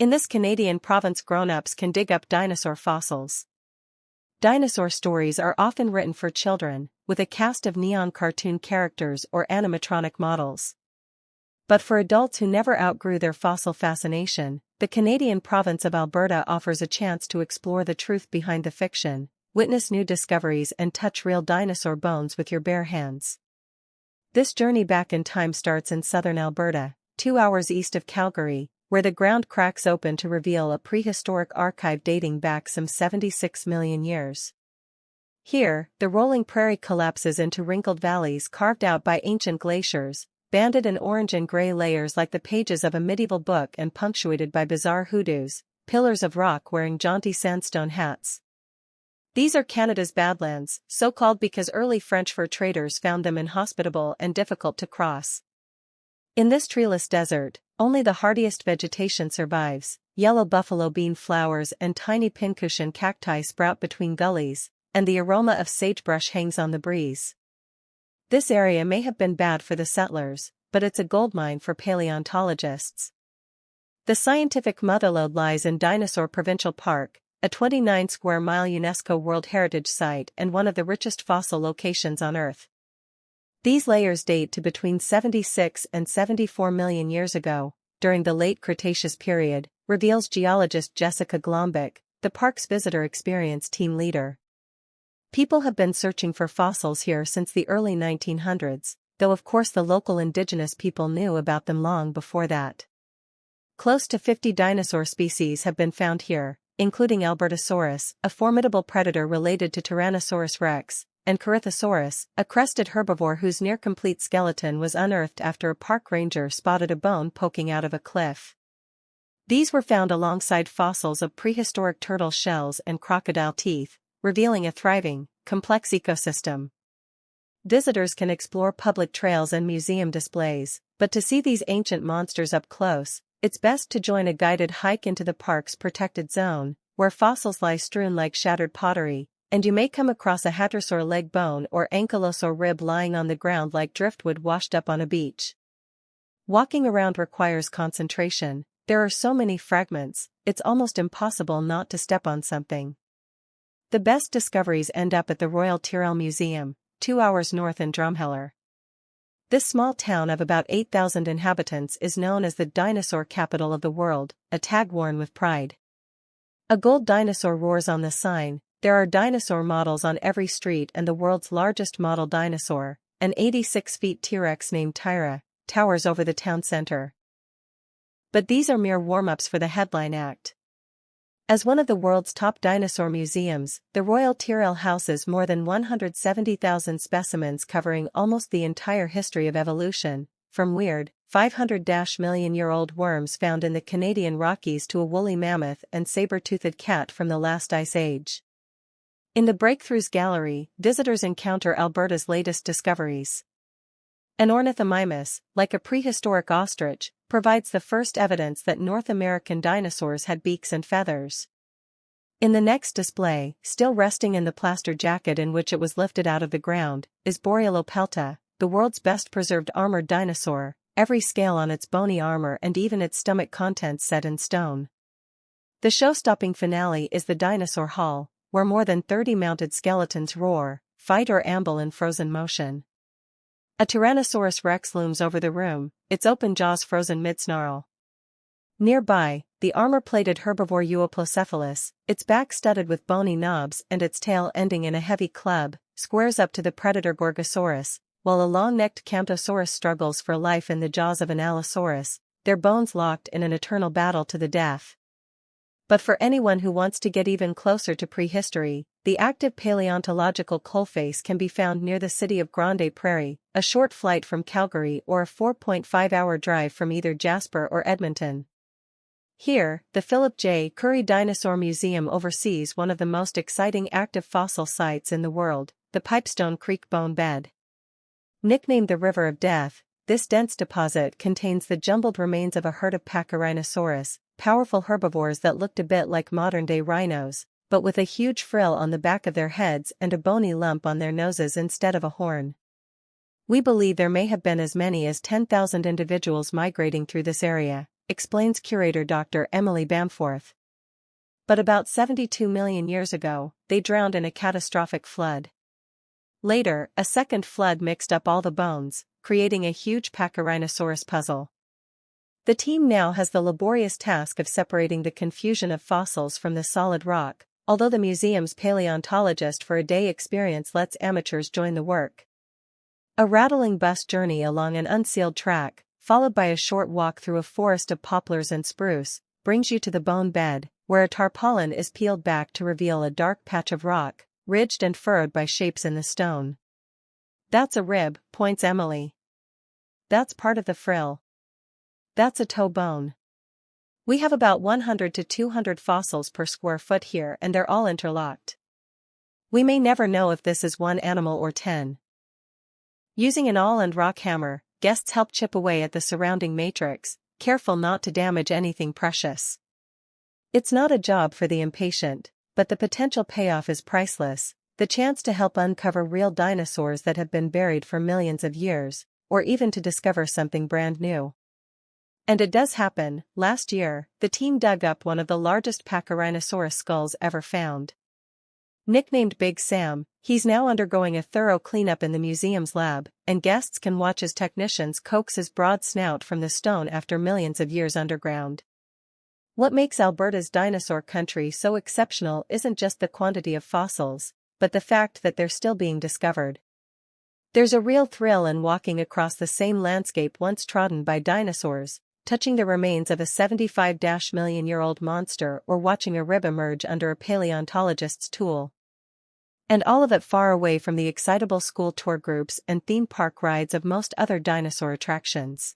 In this Canadian province, grown-ups can dig up dinosaur fossils. Dinosaur stories are often written for children, with a cast of neon cartoon characters or animatronic models. But for adults who never outgrew their fossil fascination, the Canadian province of Alberta offers a chance to explore the truth behind the fiction, witness new discoveries and touch real dinosaur bones with your bare hands. This journey back in time starts in southern Alberta, 2 hours east of Calgary, where the ground cracks open to reveal a prehistoric archive dating back some 76 million years. Here, the rolling prairie collapses into wrinkled valleys carved out by ancient glaciers, banded in orange and gray layers like the pages of a medieval book and punctuated by bizarre hoodoos, pillars of rock wearing jaunty sandstone hats. These are Canada's Badlands, so called because early French fur traders found them inhospitable and difficult to cross. In this treeless desert, only the hardiest vegetation survives. Yellow buffalo bean flowers and tiny pincushion cacti sprout between gullies, and the aroma of sagebrush hangs on the breeze. This area may have been bad for the settlers, but it's a goldmine for paleontologists. The scientific motherlode lies in Dinosaur Provincial Park, a 29-square-mile UNESCO World Heritage Site and one of the richest fossil locations on Earth. These layers date to between 76 and 74 million years ago, during the late Cretaceous period, reveals geologist Jessica Glombick, the park's visitor experience team leader. People have been searching for fossils here since the early 1900s, though of course the local indigenous people knew about them long before that. Close to 50 dinosaur species have been found here, including Albertosaurus, a formidable predator related to Tyrannosaurus rex, and Corythosaurus, a crested herbivore whose near-complete skeleton was unearthed after a park ranger spotted a bone poking out of a cliff. These were found alongside fossils of prehistoric turtle shells and crocodile teeth, revealing a thriving, complex ecosystem. Visitors can explore public trails and museum displays, but to see these ancient monsters up close, it's best to join a guided hike into the park's protected zone, where fossils lie strewn like shattered pottery, and you may come across a hadrosaur leg bone or ankylosaur rib lying on the ground like driftwood washed up on a beach. Walking around requires concentration. There are so many fragments, it's almost impossible not to step on something. The best discoveries end up at the Royal Tyrrell Museum, 2 hours north in Drumheller. This small town of about 8,000 inhabitants is known as the dinosaur capital of the world, a tag worn with pride. A gold dinosaur roars on the sign. There are dinosaur models on every street, and the world's largest model dinosaur, an 86-foot T-Rex named Tyra, towers over the town center. But these are mere warm-ups for the headline act. As one of the world's top dinosaur museums, the Royal Tyrrell houses more than 170,000 specimens covering almost the entire history of evolution, from weird, 500-million-year-old worms found in the Canadian Rockies to a woolly mammoth and saber-toothed cat from the last ice age. In the Breakthroughs Gallery, visitors encounter Alberta's latest discoveries. An ornithomimus, like a prehistoric ostrich, provides the first evidence that North American dinosaurs had beaks and feathers. In the next display, still resting in the plaster jacket in which it was lifted out of the ground, is Borealopelta, the world's best-preserved armored dinosaur, every scale on its bony armor and even its stomach contents set in stone. The show-stopping finale is the Dinosaur Hall, where more than 30 mounted skeletons roar, fight or amble in frozen motion. A Tyrannosaurus rex looms over the room, its open jaws frozen mid-snarl. Nearby, the armor-plated herbivore Euoplocephalus, its back studded with bony knobs and its tail ending in a heavy club, squares up to the predator Gorgosaurus, while a long-necked Camptosaurus struggles for life in the jaws of an Allosaurus, their bones locked in an eternal battle to the death. But for anyone who wants to get even closer to prehistory, the active paleontological coalface can be found near the city of Grande Prairie, a short flight from Calgary or a 4.5-hour drive from either Jasper or Edmonton. Here, the Philip J. Currie Dinosaur Museum oversees one of the most exciting active fossil sites in the world, the Pipestone Creek Bone Bed. Nicknamed the River of Death, this dense deposit contains the jumbled remains of a herd of Pachyrhinosaurus, powerful herbivores that looked a bit like modern-day rhinos, but with a huge frill on the back of their heads and a bony lump on their noses instead of a horn. We believe there may have been as many as 10,000 individuals migrating through this area, explains curator Dr. Emily Bamforth. But about 72 million years ago, they drowned in a catastrophic flood. Later, a second flood mixed up all the bones, creating a huge Pachyrhinosaurus puzzle. The team now has the laborious task of separating the confusion of fossils from the solid rock, although the museum's paleontologist for a day experience lets amateurs join the work. A rattling bus journey along an unsealed track, followed by a short walk through a forest of poplars and spruce, brings you to the bone bed, where a tarpaulin is peeled back to reveal a dark patch of rock, ridged and furrowed by shapes in the stone. "That's a rib," points Emily. "That's part of the frill. That's a toe bone." "We have about 100 to 200 fossils per square foot here and they're all interlocked. We may never know if this is one animal or 10. Using an awl and rock hammer, guests help chip away at the surrounding matrix, careful not to damage anything precious. It's not a job for the impatient, but the potential payoff is priceless, the chance to help uncover real dinosaurs that have been buried for millions of years, or even to discover something brand new. And it does happen. Last year, the team dug up one of the largest Pachyrhinosaurus skulls ever found. Nicknamed Big Sam, he's now undergoing a thorough cleanup in the museum's lab, and guests can watch as technicians coax his broad snout from the stone after millions of years underground. What makes Alberta's dinosaur country so exceptional isn't just the quantity of fossils, but the fact that they're still being discovered. There's a real thrill in walking across the same landscape once trodden by dinosaurs, touching the remains of a 75-million-year-old monster or watching a rib emerge under a paleontologist's tool. And all of it far away from the excitable school tour groups and theme park rides of most other dinosaur attractions.